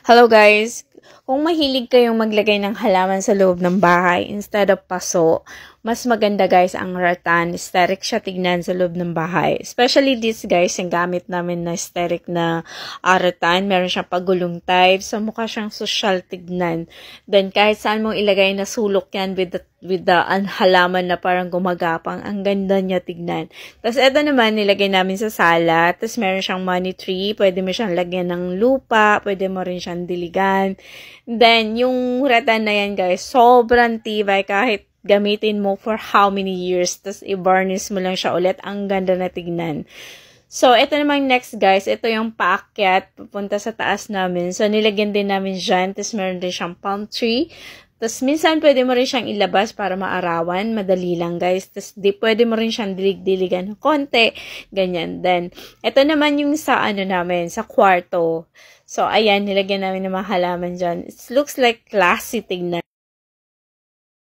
Hello guys! Kung mahilig kayong maglagay ng halaman sa loob ng bahay instead of paso, mas maganda guys ang rattan. Aesthetic siya tignan sa loob ng bahay. Especially this guys, yung gamit namin na aesthetic na rattan. Meron siyang pagulong type. So mukha siyang social tignan. Then kahit saan mong ilagay na sulok yan with the halaman na parang gumagapang. Ang ganda niya tignan. Tapos ito naman nilagay namin sa sala. Tapos meron siyang money tree. Pwede mo siyang lagyan ng lupa. Pwede mo rin siyang diligan. Then, yung rattan na yan guys, sobrang tibay kahit gamitin mo for how many years. Tapos, i-varnish mo lang siya ulit. Ang ganda na tignan. So, ito naman next guys. Ito yung paakyat. Pupunta sa taas namin. So, nilagyan din namin dyan. Tapos, meron din siyang palm tree. Tapos, minsan pwede mo rin siyang ilabas para maarawan. Madali lang guys. Tapos, pwede mo rin siyang dilig-diligan ng konti. Ganyan. Then, ito naman yung sa namin, sa kwarto. So, ayan, nilagyan namin ng mga halaman dyan. It looks like classy tignan.